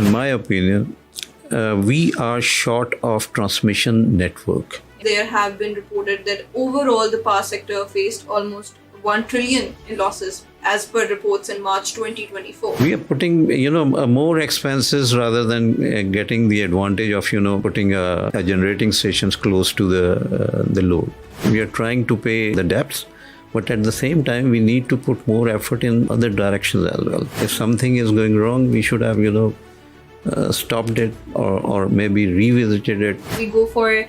in my opinion, we are short of transmission network. There have been reported that overall the power sector faced almost 1 trillion in losses as per reports in March 2024. We are putting, more expenses rather than getting the advantage of, putting a generating stations close to the load. We are trying to pay the debts, but at the same time, we need to put more effort in other directions as well. If something is going wrong, we should have, stopped it or maybe revisited it. We go for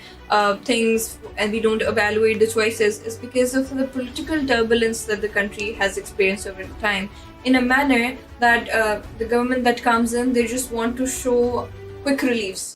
things and we don't evaluate the choices is because of the political turbulence that the country has experienced over time, in a manner that the government that comes in, they just want to show quick reliefs.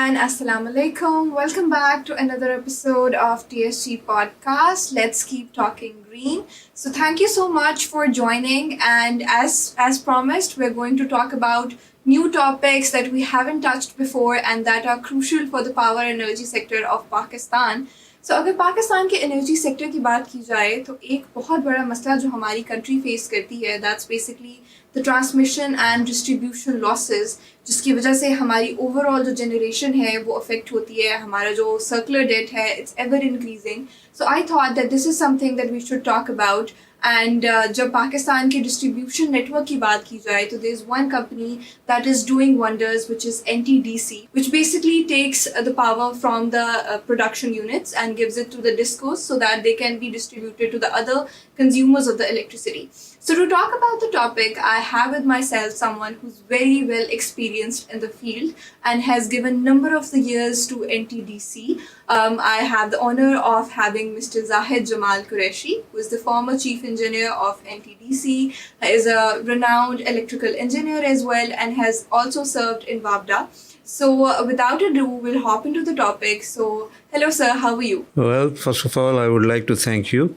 And Assalamu alaikum. Welcome back to another episode of DSG Podcast. Let's keep talking green. So thank you so much for joining. And as promised, we're going to talk about new topics that we haven't touched before and that are crucial for the power energy sector of Pakistan. So अगर पाकिस्तान के energy sector की बात की जाए तो एक बहुत बड़ा मसला जो हमारी कंट्री फेस करती है that's basically the transmission and distribution losses, जिसकी वजह से हमारी ओवरऑल जो जनरेशन है वो अफेक्ट होती है. हमारा जो सर्कुलर डेट है it's ever increasing. So I thought that this is something that we should talk about. And जब पाकिस्तान के डिस्ट्रीब्यूशन नेटवर्क की बात की जाए तो there is one company that is doing wonders, which is NTDC, which basically takes the power from the production units and gives it to the discos so that they can be distributed to the other consumers of the electricity. So to talk about the topic, I have with myself someone who's very well experienced in the field and has given number of the years to NTDC. I have the honor of having Mr. Zahid Jamal, who is the former Chief Engineer of NTDC, is a renowned electrical engineer as well and has also served in WAPDA. So without ado, we'll hop into the topic. So hello sir, how are you? Well, first of all, I would like to thank you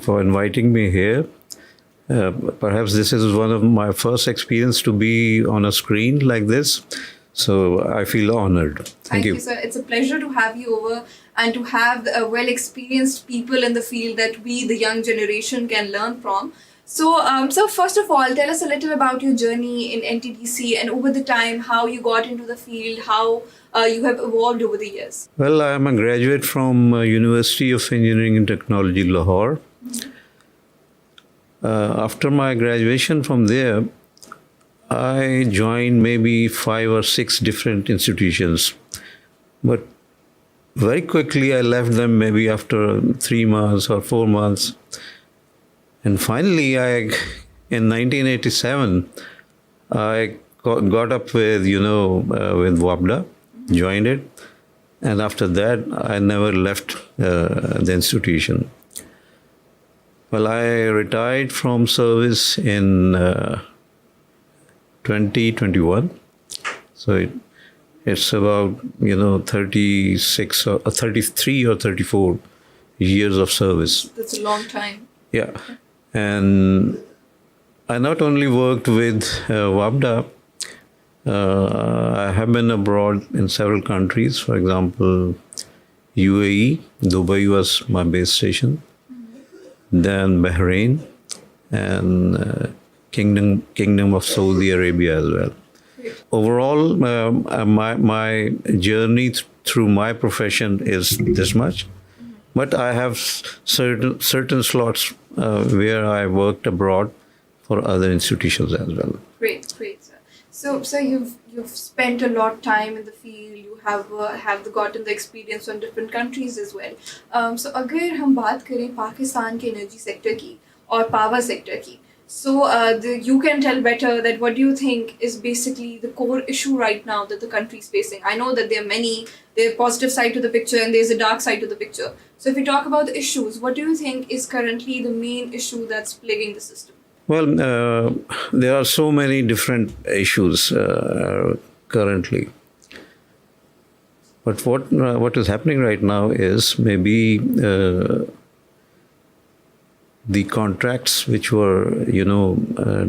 for inviting me here. Perhaps this is one of my first experience to be on a screen like this. So I feel honored. Thank you, sir. It's a pleasure to have you over and to have well-experienced people in the field that we, the young generation, can learn from. So first of all, tell us a little about your journey in NTDC and over the time, how you got into the field, how you have evolved over the years. Well, I am a graduate from University of Engineering and Technology, Lahore. Mm-hmm. After my graduation from there, I joined maybe 5 or 6 different institutions. But very quickly I left them maybe after 3 months or 4 months. And finally, in 1987, I got up with WAPDA, joined it. And after that, I never left the institution. Well, I retired from service in 2021. So it's about, 36 or 33 or 34 years of service. That's a long time. Yeah. And I not only worked with WAPDA, I have been abroad in several countries. For example, UAE, Dubai was my base station. Then Bahrain and Kingdom of Saudi Arabia as well. Overall, my journey through my profession is this much, but I have certain slots where I worked abroad for other institutions as well. Great, sir. So you've spent a lot of time in the field. You have gotten the experience from different countries as well. So अगर हम बात करें पाकिस्तान के energy sector की और power sector की, so you can tell better that what do you think is basically the core issue right now that the country is facing? I know that there are many, there's a positive side to the picture and there's a dark side to the picture. So if we talk about the issues, what do you think is currently the main issue that's plaguing the system? Well, there are so many different issues currently. But what is happening right now is maybe the contracts which were,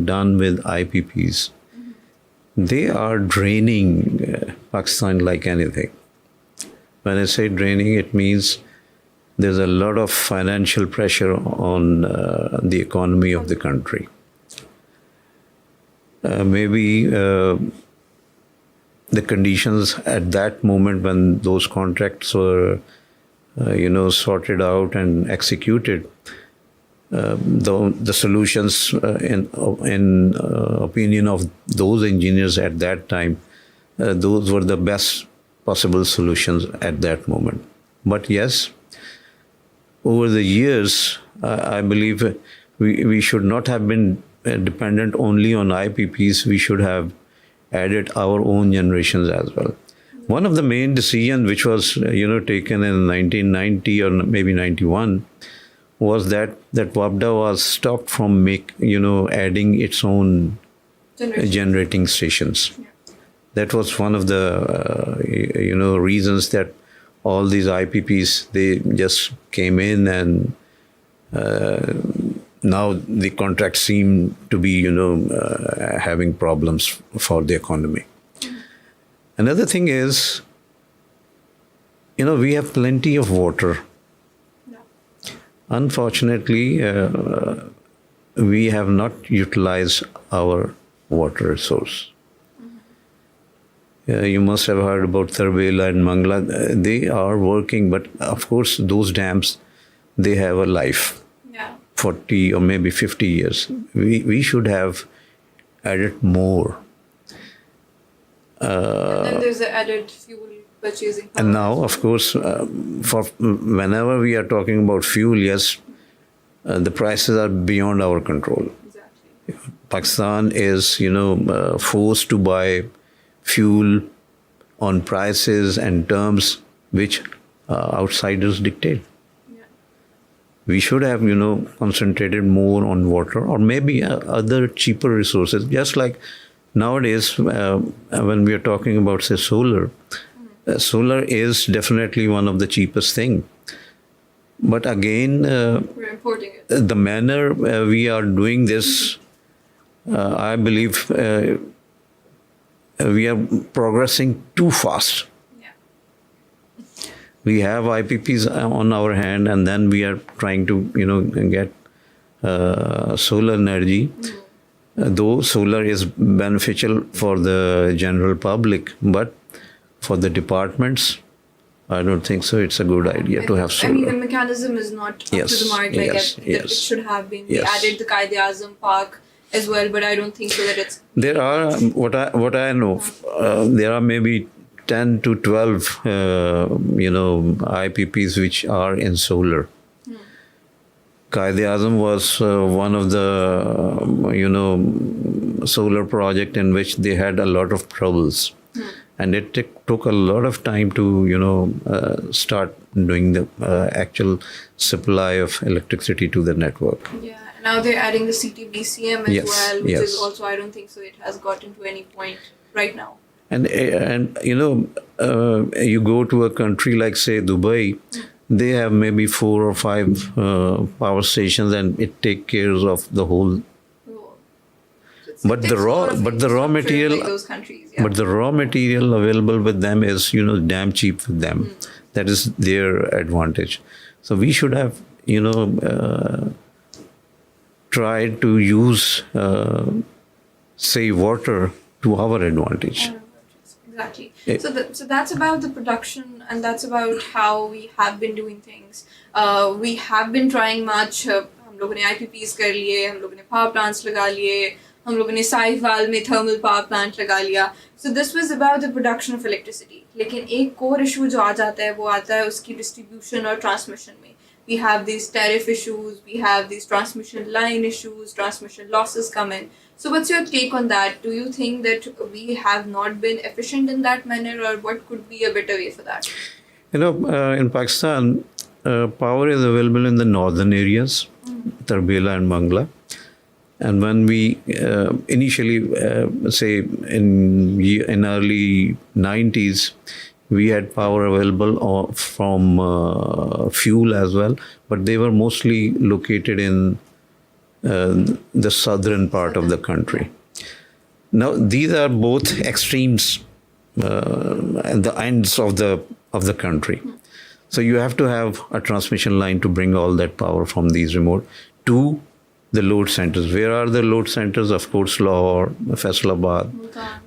done with IPPs, they are draining Pakistan like anything. When I say draining, it means there's a lot of financial pressure on the economy of the country. Maybe the conditions at that moment when those contracts were, sorted out and executed, the solutions, in opinion of those engineers at that time, those were the best possible solutions at that moment. But yes, over the years, I believe we should not have been dependent only on IPPs. We should have added our own generations as well. One of the main decisions which was taken in 1990 or maybe 91 was that WAPDA was stopped from adding its own generating stations. Yeah. That was one of the reasons that all these IPPs, they just came in, and now the contracts seem to be having problems for the economy. Another thing is, we have plenty of water. Yeah. Unfortunately, we have not utilized our water resource. You must have heard about Tarbela and Mangla. They are working, but of course, those dams, they have a life, 40 or maybe 50 years. We should have added more. And then there's the added fuel purchasing power. And now, of course, for whenever we are talking about fuel, yes, the prices are beyond our control. Exactly. Pakistan is, forced to buy fuel on prices and terms which outsiders dictate. Yeah. We should have, concentrated more on water or maybe other cheaper resources. Just like nowadays, when we are talking about, say, solar, solar is definitely one of the cheapest thing. But again, We're importing it. the manner we are doing this, I believe we are progressing too fast. Yeah. We have IPPs on our hand, and then we are trying to, get solar energy. Though solar is beneficial for the general public, but for the departments, I don't think so. It's a good idea to have solar. I mean, the mechanism is not up to the mark like it should have been. Yes. We added the Qaid-e-Azam Park as well, but I don't think so that it's... There are, what I know, there are maybe 10 to 12, IPPs which are in solar. Qaid-e-Azam was one of the, solar project in which they had a lot of troubles. And it took a lot of time to, start doing the actual supply of electricity to the network. Yeah, and now they're adding the CTBCM as Yes, well, which yes. is also, I don't think so it has gotten to any point right now. And you go to a country like, say, Dubai, they have maybe 4 or 5 power stations, and it takes care of the whole. But the raw material, like those countries, yeah. but the raw material available with them is, damn cheap with them. That is their advantage. So we should have, tried to use, say, water to our advantage. Exactly. So that's about the production, and that's about how we have been doing things. We have been trying much. हम लोगों ने IPPs कर लिए, हम लोगों ने power plants लगा लिए, हम लोगों ने साहिवाल में thermal power plant लगा लिया. So this was about the production of electricity. लेकिन एक core issue जो आ जाता है वो आता है उसकी distribution और transmission में. We have these tariff issues, we have these transmission line issues, transmission losses come in. So what's your take on that? Do you think that we have not been efficient in that manner, or what could be a better way for that? In Pakistan, power is available in the northern areas, Tarbela and Mangla. And when we initially, say in early 90s, we had power available from fuel as well, but they were mostly located in the southern part of the country. Now, these are both extremes at the ends of the of the country. So you have to have a transmission line to bring all that power from these remote to the load centers. Where are the load centers? Of course, Lahore, Faisalabad,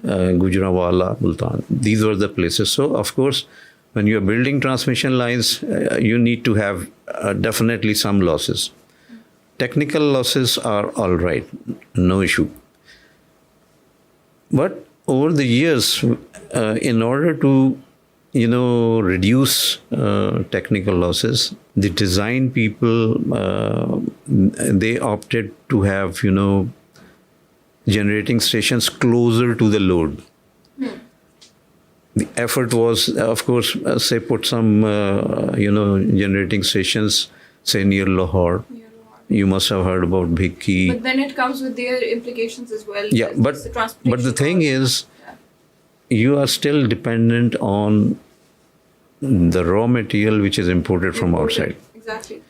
Gujranwala, Multan. These were the places. So, of course, when you are building transmission lines, you need to have definitely some losses. Technical losses are all right, no issue. But over the years, in order to reduce technical losses, the design people, they opted to have, generating stations closer to the load. The effort was, of course, say put some, generating stations, say near Lahore. You must have heard about Bhikki. But then it comes with their implications as well. Yeah, but the thing is, you are still dependent on the raw material which is imported from outside. Exactly.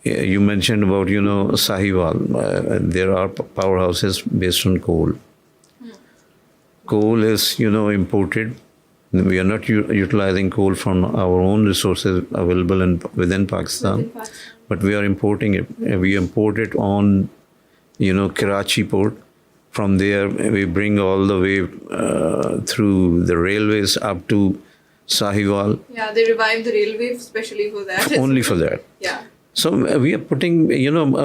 You mentioned about, Sahiwal. There are powerhouses based on coal. Coal is, imported. We are not utilizing coal from our own resources available within Pakistan, but we are importing it. We import it on, Karachi port. From there, we bring all the way through the railways up to Sahiwal. Yeah, they revived the railway especially for that. Only for that. Yeah. So we are putting,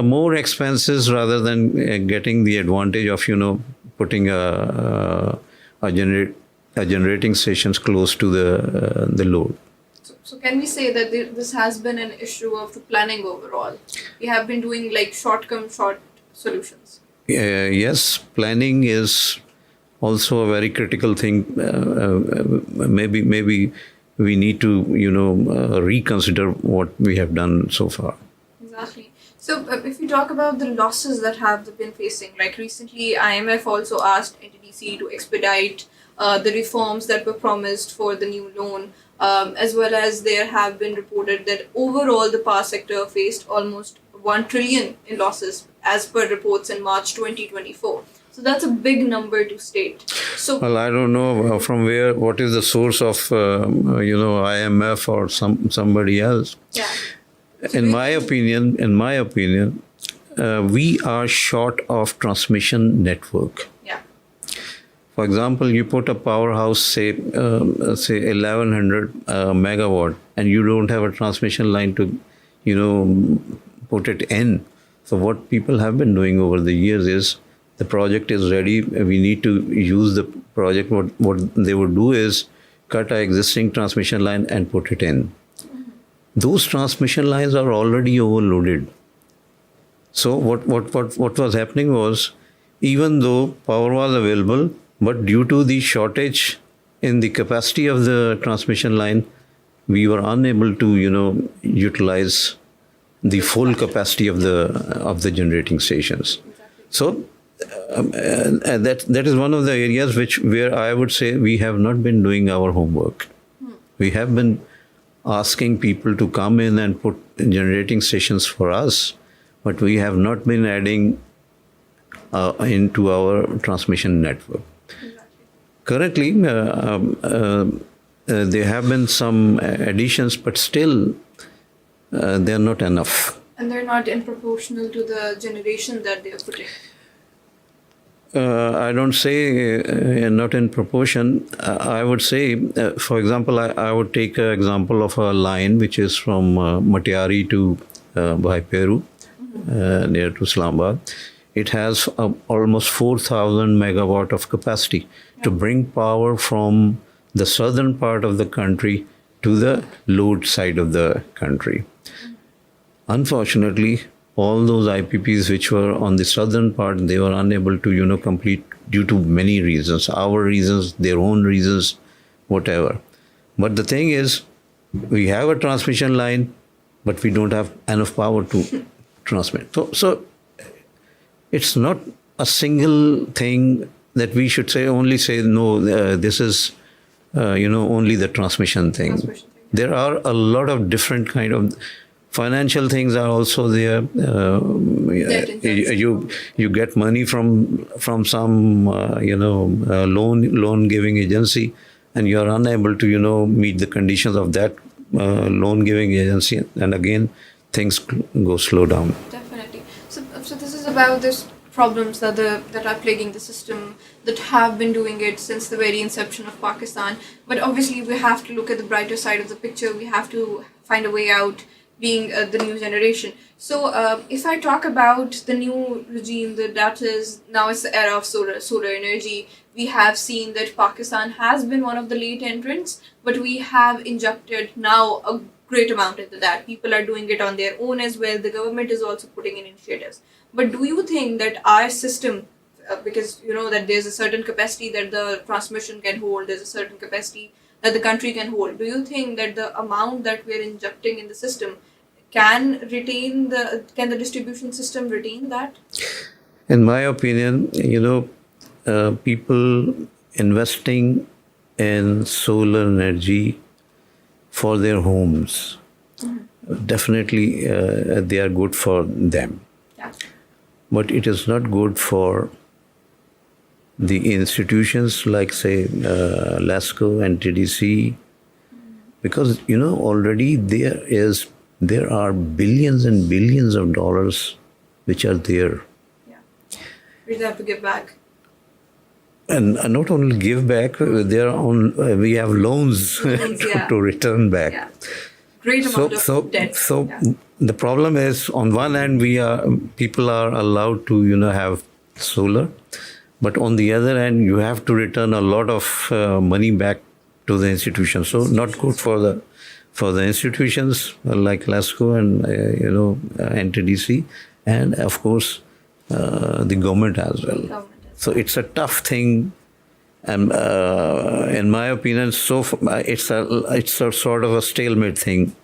more expenses rather than getting the advantage of, putting a generating stations close to the load. So can we say that this has been an issue of the planning overall? We have been doing like short solutions. Yes, planning is also a very critical thing. Maybe we need to, reconsider what we have done so far. Exactly. So if you talk about the losses that have been facing, like recently IMF also asked NTDC to expedite the reforms that were promised for the new loan, as well as there have been reported that overall the power sector faced almost 1 trillion in losses as per reports in March 2024. So that's a big number to state. So well, I don't know from what is the source of IMF or somebody else. Yeah. In my opinion, we are short of transmission network. Yeah. For example, you put a powerhouse, say 1100 megawatt, and you don't have a transmission line to, put it in. So what people have been doing over the years is, the project is ready, we need to use the project. What they would do is cut an existing transmission line and put it in. Those transmission lines are already overloaded. So what was happening was, even though power was available, but due to the shortage in the capacity of the transmission line, we were unable to, utilize the full capacity of the generating stations. Exactly. So that is one of the areas where I would say we have not been doing our homework. We have been asking people to come in and put generating stations for us, but we have not been adding into our transmission network. Exactly. Currently, there have been some additions, but still they are not enough. And they're not in proportional to the generation that they're putting. I don't say not in proportion. I would say, for example, I would take an example of a line which is from Matiari to Bhaiperu, near to Islamabad. It has almost 4,000 megawatt of capacity to bring power from the southern part of the country to the load side of the country. Unfortunately, all those IPPs which were on the southern part, they were unable to, complete due to many reasons, our reasons, their own reasons, whatever. But the thing is, we have a transmission line, but we don't have enough power to transmit. So it's not a single thing that we should only say, no, this is, only the transmission thing. There are a lot of different kind of financial things are also there. You get money from some loan giving agency, and you are unable to, meet the conditions of that loan giving agency, and again, things go slow down. Definitely. So this is about this problems that are plaguing the system, that have been doing it since the very inception of Pakistan. But obviously, we have to look at the brighter side of the picture. We have to find a way out, being the new generation. So if I talk about the new regime, that is now it's the era of solar energy. We have seen that Pakistan has been one of the late entrants, but we have injected now a great amount into that. People are doing it on their own as well. The government is also putting in initiatives. But do you think that our system, because you know that there's a certain capacity that the transmission can hold, there's a certain capacity that the country can hold. Do you think that the amount that we're injecting in the system can the distribution system retain that? In my opinion, people investing in solar energy for their homes, definitely they are good for them. Yeah. But it is not good for the institutions like, say, LASCO, NTDC, because, already there are billions and billions of dollars which are there. Yeah. We have to give back. And not only give back, we have loans Yeah. to return back. Yeah. Great amount of debt. Yeah. The problem is, on one hand, people are allowed to, have solar, but on the other hand, you have to return a lot of money back to the institution. So not good for the institutions like LASCO and NTDC, and of course the government as well. So it's a tough thing, and in my opinion, it's a sort of a stalemate thing.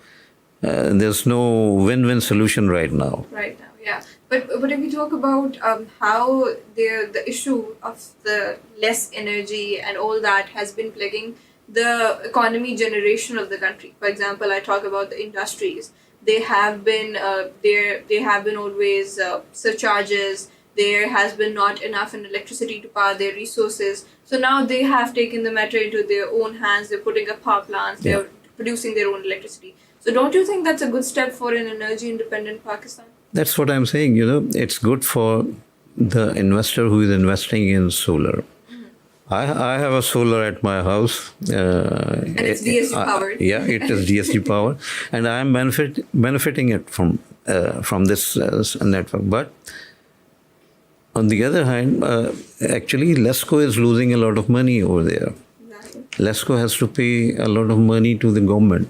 There's no win-win solution right now. Right now, yeah. But if we talk about how the issue of the less energy and all that has been plaguing the economy generation of the country. For example, I talk about the industries. They have been there have been always surcharges. There has been not enough in electricity to power their resources. So now they have taken the matter into their own hands. They're putting up power plants. Yeah. They're producing their own electricity. So don't you think that's a good step for an energy independent Pakistan? That's what I'm saying. It's good for the investor who is investing in solar. I have a solar at my house. And it's DSG powered. Yeah, it is DSG powered, and I am benefiting it from this network. But on the other hand, actually, LASCO is losing a lot of money over there. Exactly. LASCO has to pay a lot of money to the government.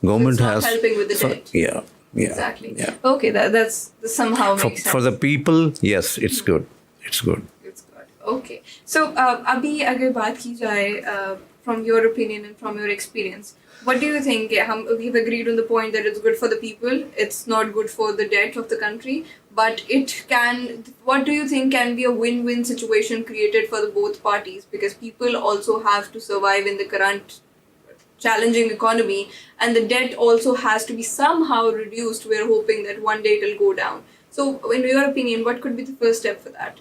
Government So it's not has helping with the debt. Yeah. Exactly. Yeah. Okay, that's somehow makes sense. For the people, yes, it's good. It's good. It's good. Okay. So, अभी अगर बात की जाए from your opinion and from your experience, what do you think? We've agreed on the point that it's good for the people. It's not good for the debt of the country, but it can. What do you think can be a win-win situation created for the both parties? Because people also have to survive in the current challenging economy, and the debt also has to be somehow reduced. We're hoping that one day it'll go down. So, in your opinion, what could be the first step for that?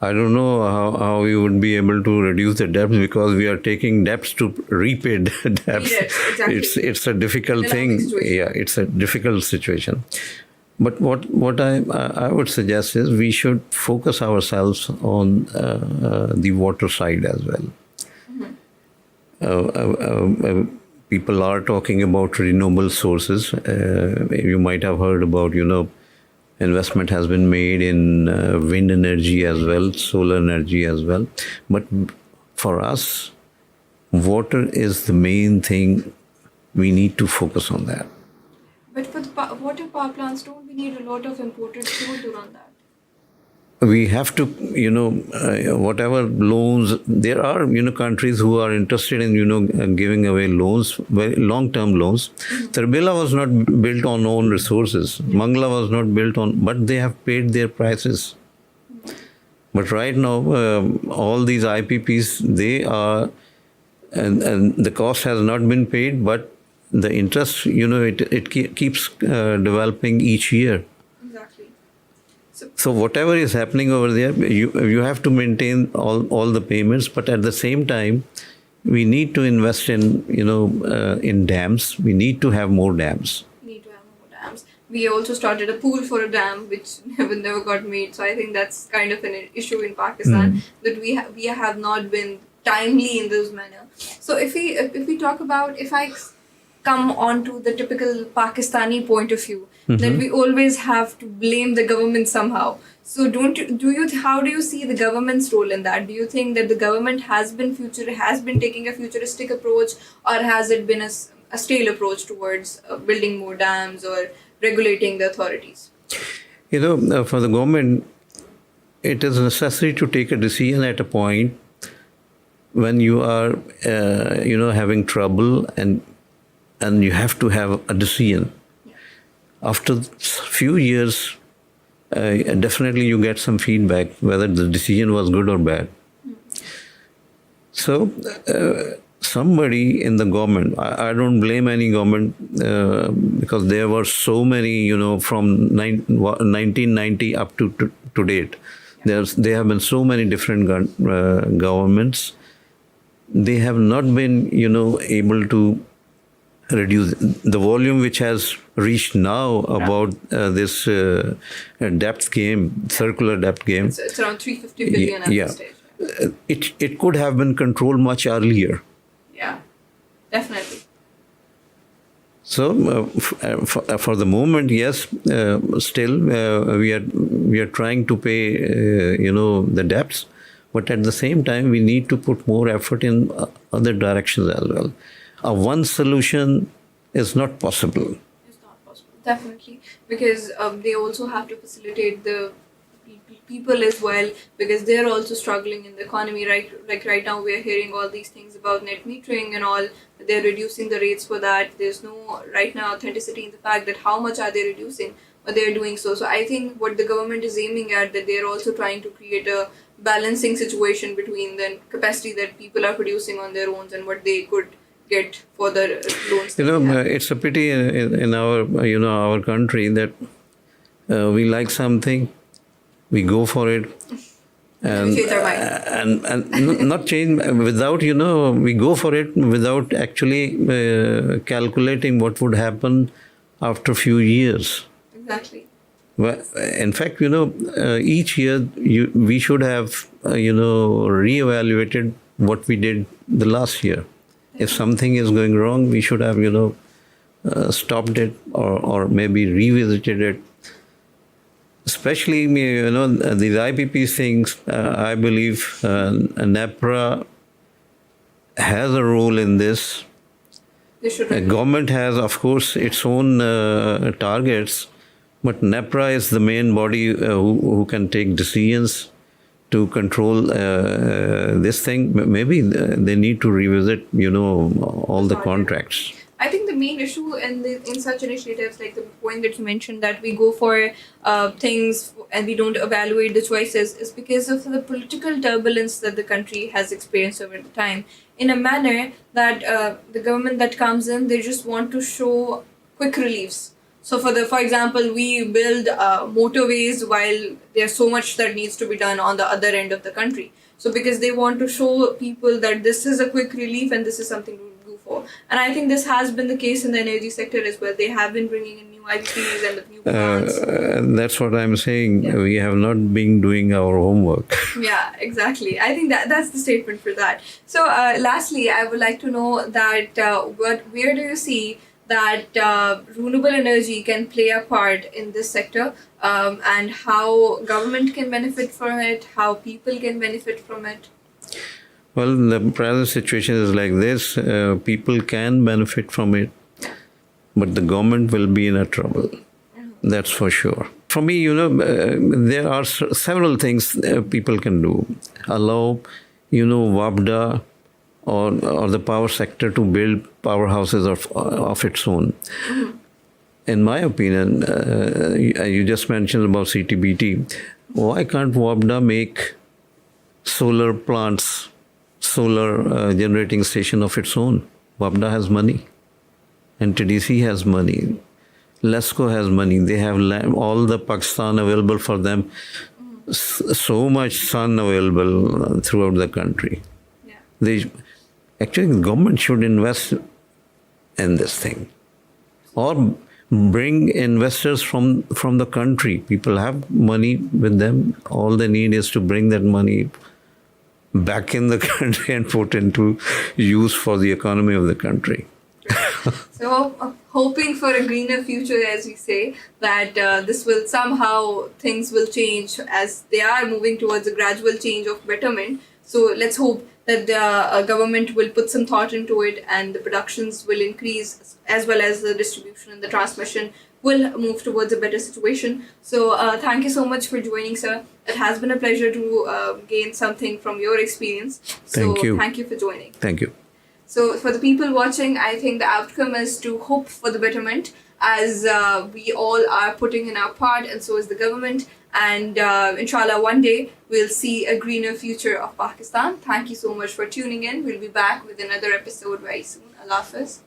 I don't know how we would be able to reduce the debts, because we are taking debts to repay the debts. Yes, exactly. It's a difficult thing. Yeah, it's a difficult situation. But what I would suggest is we should focus ourselves on the water side as well. People are talking about renewable sources. You might have heard about, investment has been made in wind energy as well, solar energy as well. But for us, water is the main thing. We need to focus on that. But for the water power plants, don't we need a lot of imported fuel to run that? We have to, whatever loans, there are, countries who are interested in, giving away loans, very long-term loans. Tarbela was not built on own resources. Mangla was not built on, but they have paid their prices. But right now, all these IPPs, they are, and the cost has not been paid, but the interest, it keeps developing each year. So whatever is happening over there, you have to maintain all the payments, but at the same time, we need to invest in dams. We need to have more dams. Need to have more dams. We also started a pool for a dam, which never got made. So I think that's kind of an issue in Pakistan that we have not been timely in those manner. So if we talk about, if I come on to the typical Pakistani point of view, that we always have to blame the government somehow. So how do you see the government's role in that? Do you think that the government has been taking a futuristic approach, or has it been a stale approach towards building more dams or regulating the authorities? For the government, it is necessary to take a decision at a point when you are, having trouble, and you have to have a decision. Yeah. After few years, definitely you get some feedback whether the decision was good or bad. So somebody in the government, I don't blame any government, because there were so many, from 1990 up to date. There have been so many different governments. They have not been, able to reduce the volume which has reached now about this depth game, circular depth game. It's around 350 billion at this stage. It could have been controlled much earlier. Yeah, definitely. So for the moment, yes, still we are trying to pay the debts, but at the same time we need to put more effort in other directions as well. One solution is not possible. It's not possible, definitely, because they also have to facilitate the people as well, because they're also struggling in the economy. Like right now, we're hearing all these things about net metering and all. They're reducing the rates for that. There's no right now authenticity in the fact that how much are they reducing, but they're doing so. So I think what the government is aiming at, that they're also trying to create a balancing situation between the capacity that people are producing on their own and what they could get for the loans. It's a pity in our country that we like something, we go for it, and change our mind. and not change without we go for it without actually calculating what would happen after a few years. Exactly. Well, in fact, each year we should have reevaluated what we did the last year. If something is going wrong, we should have, stopped it or maybe revisited it. Especially, these IPP things, I believe NEPRA has a role in this. The government has, of course, its own targets, but NEPRA is the main body who can take decisions to control this thing. Maybe they need to revisit, all the contracts. I think the main issue in such initiatives, like the point that you mentioned, that we go for things and we don't evaluate the choices, is because of the political turbulence that the country has experienced over the time. In a manner that the government that comes in, they just want to show quick reliefs. So for example, we build motorways while there's so much that needs to be done on the other end of the country. So because they want to show people that this is a quick relief and this is something to go for. And I think this has been the case in the energy sector as well. They have been bringing in new IPPs and new plants. That's what I'm saying. Yeah. We have not been doing our homework. Yeah, exactly. I think that's the statement for that. So lastly, I would like to know that where do you see that renewable energy can play a part in this sector, and how government can benefit from it, how people can benefit from it? Well, the present situation is like this. People can benefit from it, but the government will be in a trouble. That's for sure. For me, there are several things people can do. Allow, WAPDA or the power sector to build powerhouses of its own. Mm-hmm. In my opinion, you just mentioned about CTBT. Why can't WAPDA make solar plants, solar generating station of its own? WAPDA has money. NTDC has money. LESCO has money. They have all the Pakistan available for them. So much sun available throughout the country. Yeah. Actually, the government should invest in this thing, or bring investors from the country. People have money with them. All they need is to bring that money back in the country and put into use for the economy of the country. So, hoping for a greener future, as we say, that this will somehow, things will change as they are moving towards a gradual change of betterment. So, let's hope that the government will put some thought into it and the productions will increase, as well as the distribution and the transmission will move towards a better situation. So, thank you so much for joining, sir. It has been a pleasure to gain something from your experience. So, Thank you. Thank you for joining. Thank you. So for the people watching, I think the outcome is to hope for the betterment, as we all are putting in our part, and so is the government. And inshallah, one day we'll see a greener future of Pakistan. Thank you so much for tuning in. We'll be back with another episode very soon. Allah Hafiz.